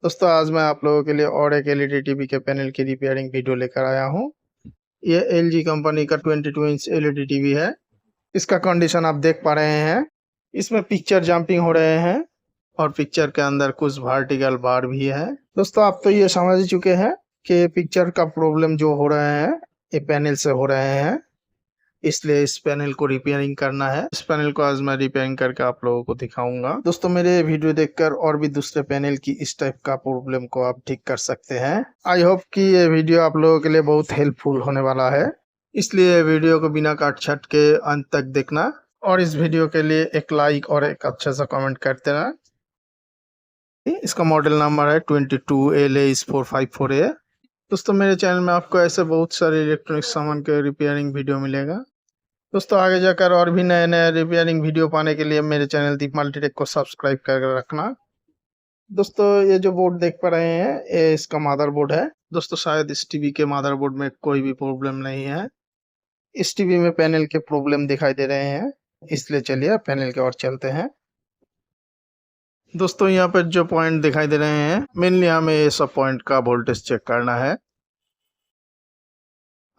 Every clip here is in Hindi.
दोस्तों आज मैं आप लोगों के लिए और एक एलईडी टीवी के पैनल की रिपेयरिंग वीडियो लेकर आया हूँ। ये एलजी कंपनी का 22 इंच एलईडी टीवी है। इसका कंडीशन आप देख पा रहे हैं। इसमें पिक्चर जंपिंग हो रहे हैं और पिक्चर के अंदर कुछ वर्टिकल बार भी है। दोस्तों आप तो ये समझ ही चुके हैं कि पिक्चर का प्रॉब्लम जो हो रहे हैं ये पैनल से हो रहे हैं, इसलिए इस पैनल को रिपेयरिंग करना है। इस पैनल को आज मैं रिपेयरिंग करके आप लोगों को दिखाऊंगा। दोस्तों मेरे वीडियो देखकर और भी दूसरे पैनल की इस टाइप का प्रॉब्लम को आप ठीक कर सकते हैं। आई होप कि ये वीडियो आप लोगों के लिए बहुत हेल्पफुल होने वाला है, इसलिए वीडियो को बिना काट छट के अंत तक देखना और इस वीडियो के लिए एक लाइक और एक अच्छा सा कमेंट करते रहना। इसका मॉडल नंबर है 22LA454A। दोस्तों मेरे चैनल में आपको ऐसे बहुत सारे इलेक्ट्रॉनिक सामान के रिपेयरिंग वीडियो मिलेगा। दोस्तों आगे जाकर और भी नए नए रिपेयरिंग वीडियो पाने के लिए मेरे चैनल दीप मल्टीटेक को सब्सक्राइब कर रखना। दोस्तों ये जो बोर्ड देख पा रहे हैं ये इसका मदरबोर्ड है। दोस्तों शायद इस टीवी के मदरबोर्ड में कोई भी प्रॉब्लम नहीं है। इस टीवी में पैनल के प्रॉब्लम दिखाई दे रहे हैं, इसलिए चलिए पैनल की ओर चलते हैं। दोस्तों यहाँ पर जो पॉइंट दिखाई दे रहे हैं मेनली हमें ये सब पॉइंट का वोल्टेज चेक करना है।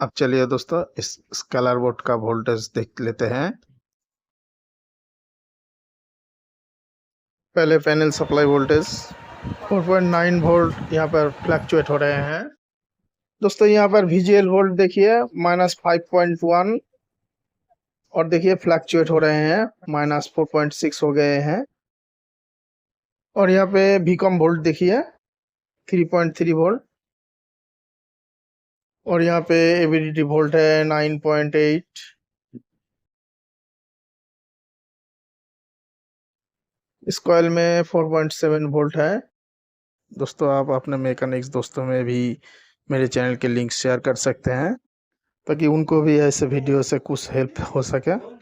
अब चलिए दोस्तों इस कलर बोर्ड का वोल्टेज देख लेते हैं। पहले पैनल सप्लाई वोल्टेज 4.9 वोल्ट यहाँ पर फ्लक्चुएट हो रहे हैं। दोस्तों यहाँ पर VGL वोल्ट देखिए -5.1 और देखिए फ्लक्चुएट हो रहे हैं -4.6 हो गए हैं। और यहाँ पे VCOM वोल्ट देखिए 3.3 वोल्ट और यहाँ पे AVDT वोल्ट है 9.8। इस कॉइल में 4.7 वोल्ट है। दोस्तों आप अपने मैकेनिक्स दोस्तों में भी मेरे चैनल के लिंक शेयर कर सकते हैं ताकि उनको भी ऐसे वीडियो से कुछ हेल्प हो सके।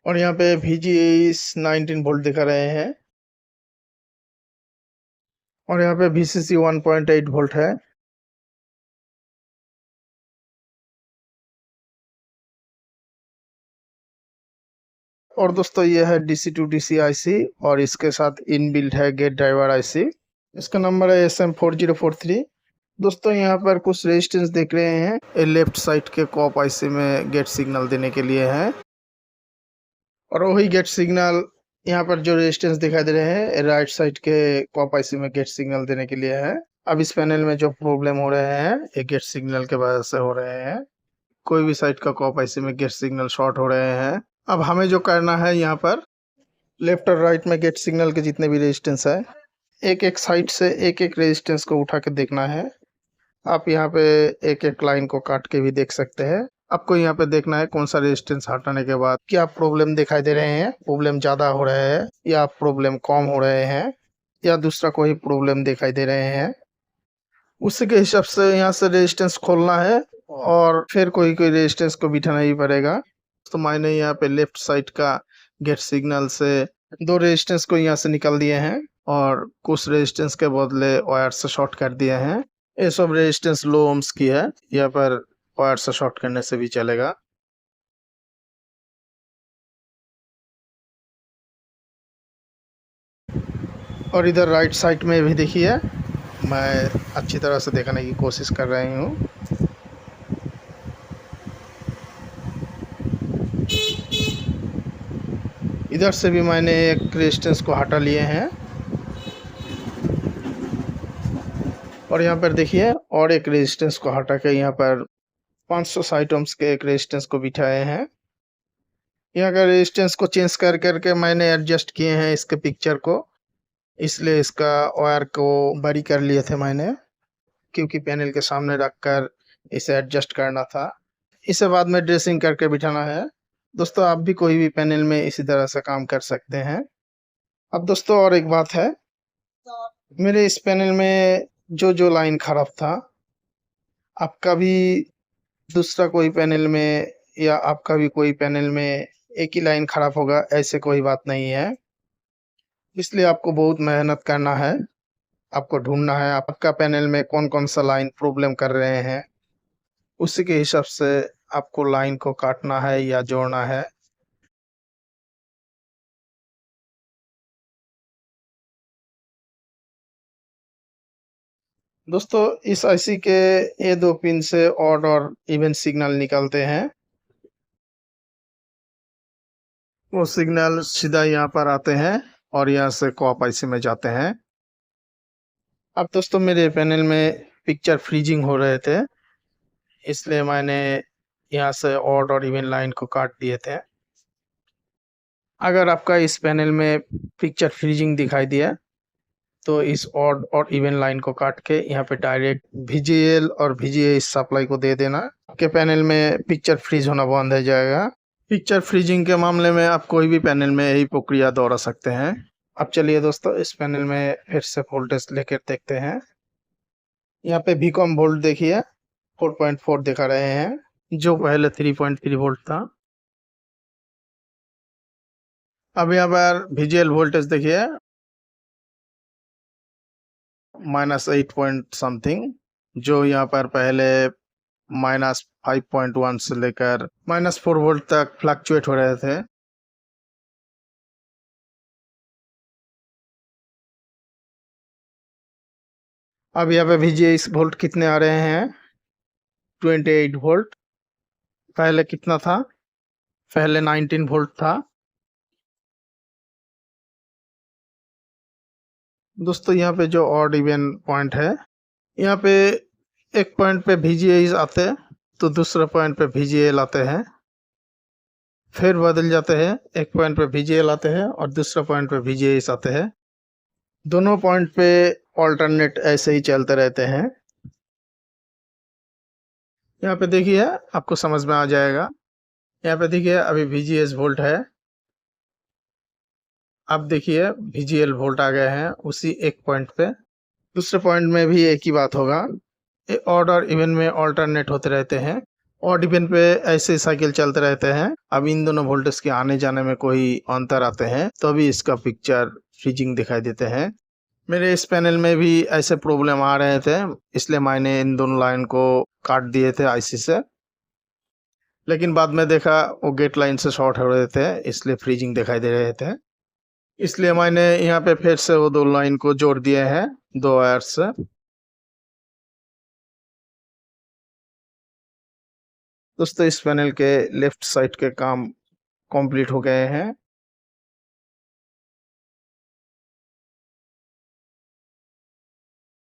और यहाँ पे VGS 19 वोल्ट दिखा रहे हैं और यहाँ पे VCC 1.8 वोल्ट है। और दोस्तों ये है DC to DC IC और इसके साथ इनबिल्ट है गेट ड्राइवर IC। इसका नंबर है SM4043। दोस्तों यहाँ पर कुछ रेजिस्टेंस देख रहे हैं, ये लेफ्ट साइड के कॉप IC में गेट सिग्नल देने के लिए है और वही गेट सिग्नल यहाँ पर जो रेजिस्टेंस दिखाई दे रहे हैं राइट साइड के कॉप IC में गेट सिग्नल देने के लिए है। अब इस पैनल में जो प्रॉब्लम हो रहे हैं ये गेट सिग्नल के वजह से हो रहे हैं। कोई भी साइड का कॉप IC में गेट सिग्नल शॉर्ट हो रहे हैं। अब हमें जो करना है यहाँ पर लेफ्ट और राइट में गेट सिग्नल के जितने भी रेजिस्टेंस है एक एक साइड से एक एक रेजिस्टेंस को उठा के देखना है। आप यहाँ पे एक एक लाइन को काट के भी देख सकते हैं। आपको यहाँ पे देखना है कौन सा रेजिस्टेंस हटाने के बाद क्या प्रॉब्लम दिखाई दे रहे हैं, प्रॉब्लम ज्यादा हो रहे हैं या प्रॉब्लम कम हो रहे हैं या दूसरा कोई प्रॉब्लम दिखाई दे रहे हैं। उसी के हिसाब से यहाँ से रेजिस्टेंस खोलना है और फिर कोई कोई रेजिस्टेंस को बिठाना ही पड़ेगा। तो मैंने यहाँ पे लेफ्ट साइड का गेट सिग्नल से 2 रेजिस्टेंस को यहाँ से निकाल दिए हैं और कुछ रेजिस्टेंस के बदले वायर से शॉर्ट कर दिए हैं। ये सब रेजिस्टेंस लो ओम्स की है, यहाँ पर वायर से शॉर्ट करने से भी चलेगा। और इधर राइट साइड में भी देखिए, मैं अच्छी तरह से देखने की कोशिश कर रही हूँ। इधर से भी मैंने एक रेजिस्टेंस को हटा लिए हैं और यहाँ पर देखिए और एक रेजिस्टेंस को हटा के यहाँ पर 500 साइट ओम्स के एक रेजिस्टेंस को बिठाए हैं। यहाँ का रेजिस्टेंस को चेंज कर करके मैंने एडजस्ट किए हैं इसके पिक्चर को, इसलिए इसका वायर को बड़ी कर लिए थे मैंने क्योंकि पैनल के सामने रखकर इसे एडजस्ट करना था। इसे बाद में ड्रेसिंग करके बिठाना है। दोस्तों आप भी कोई भी पैनल में इसी तरह से काम कर सकते हैं। अब दोस्तों और एक बात है, मेरे इस पैनल में जो लाइन खराब था आपका भी दूसरा कोई पैनल में या आपका भी कोई पैनल में एक ही लाइन खराब होगा ऐसे कोई बात नहीं है। इसलिए आपको बहुत मेहनत करना है, आपको ढूंढना है आपका पैनल में कौन कौन सा लाइन प्रॉब्लम कर रहे हैं, उसी के हिसाब से आपको लाइन को काटना है या जोड़ना है। दोस्तों इस आईसी के ये 2 पिन से ऑड और इवन सिग्नल निकलते हैं। वो सिग्नल सीधा यहाँ पर आते हैं और यहाँ से कॉप आईसी में जाते हैं। अब दोस्तों मेरे पैनल में पिक्चर फ्रीजिंग हो रहे थे, इसलिए मैंने यहाँ से ऑड और इवन लाइन को काट दिए थे। अगर आपका इस पैनल में पिक्चर फ्रीजिंग दिखाई दिया तो इस ऑड और इवन लाइन को काट के यहाँ पे डायरेक्ट VGL और VGA इस सप्लाई को दे देना। आपके पैनल में पिक्चर फ्रीज होना बंद हो जाएगा। पिक्चर फ्रीजिंग के मामले में आप कोई भी पैनल में यही प्रक्रिया दोहरा सकते हैं। अब चलिए दोस्तों इस पैनल में फिर से वोल्टेज लेकर देखते हैं। यहाँ पे Vcom वोल्ट देखिए 4.4 दिखा रहे हैं, जो पहले 3.3 वोल्ट था। अब यहाँ पर VGL वोल्टेज देखिए -8 पॉइंट समथिंग, जो यहाँ पर पहले -5.1 से लेकर -4 वोल्ट तक फ्लक्चुएट हो रहे थे। अब यहाँ पे VGA इस वोल्ट कितने आ रहे हैं, 28 वोल्ट। पहले कितना था, पहले 19 वोल्ट था। दोस्तों यहाँ पे जो ऑड इवन पॉइंट है, यहाँ पे एक पॉइंट पे VGA आते हैं तो दूसरे पॉइंट पे VGL आते हैं, फिर बदल जाते हैं। एक पॉइंट पे VGL आते हैं और दूसरे पॉइंट पे VGA आते हैं। दोनों पॉइंट पे ऑल्टरनेट ऐसे ही चलते रहते हैं। यहाँ पे देखिए आपको समझ में आ जाएगा। यहाँ पे देखिए अभी VGS वोल्ट है, अब देखिए VGL वोल्ट आ गए हैं उसी एक पॉइंट पे। दूसरे पॉइंट में भी एक ही बात होगा। ऑड और इवन में ऑल्टरनेट होते रहते हैं। ऑड इवन पे ऐसे साइकिल चलते रहते हैं। अब इन दोनों वोल्टेज के आने जाने में कोई अंतर आते हैं तो भी इसका पिक्चर फ्रीजिंग दिखाई देते हैं। मेरे इस पैनल में भी ऐसे प्रॉब्लम आ रहे थे, इसलिए मैंने इन दोनों लाइन को काट दिए थे आईसी से। लेकिन बाद में देखा वो गेट लाइन से शॉर्ट हो रहे थे, इसलिए फ्रीजिंग दिखाई दे रहे थे। इसलिए मैंने यहाँ पे फिर से वो 2 लाइन को जोड़ दिए हैं 2 वायर से। दोस्तों इस पैनल के लेफ्ट साइड के काम कंप्लीट हो गए हैं।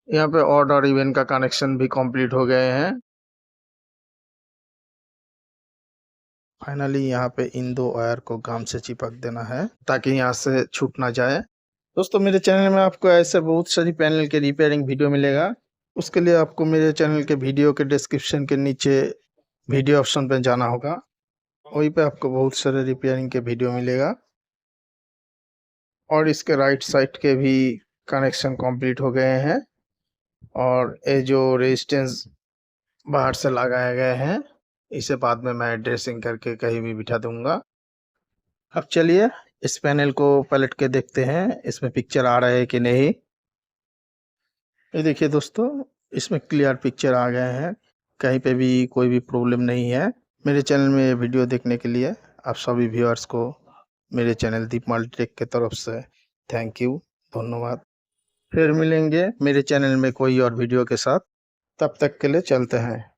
यहाँ पे ऑड और इवन का कनेक्शन भी कंप्लीट हो गए हैं। फाइनली यहाँ पे इन 2 वायर को गम से चिपक देना है ताकि यहाँ से छूट ना जाए। दोस्तों मेरे चैनल में आपको ऐसे बहुत सारी पैनल के रिपेयरिंग वीडियो मिलेगा। उसके लिए आपको मेरे चैनल के वीडियो के डिस्क्रिप्शन के नीचे वीडियो ऑप्शन पे जाना होगा, वहीं पे आपको बहुत सारे रिपेयरिंग के वीडियो मिलेगा। और इसके राइट साइड के भी कनेक्शन कंप्लीट हो गए हैं और ये जो रेजिस्टेंस बाहर से लगाए गए हैं इसे बाद में मैं ड्रेसिंग करके कहीं भी बिठा दूंगा। अब चलिए इस पैनल को पलट के देखते हैं इसमें पिक्चर आ रहा है कि नहीं। ये देखिए दोस्तों इसमें क्लियर पिक्चर आ गए हैं, कहीं पे भी कोई भी प्रॉब्लम नहीं है। मेरे चैनल में वीडियो देखने के लिए आप सभी व्यूअर्स को मेरे चैनल दीप मल्टीटेक के तरफ से थैंक यू, धन्यवाद। फिर मिलेंगे मेरे चैनल में कोई और वीडियो के साथ, तब तक के लिए चलते हैं।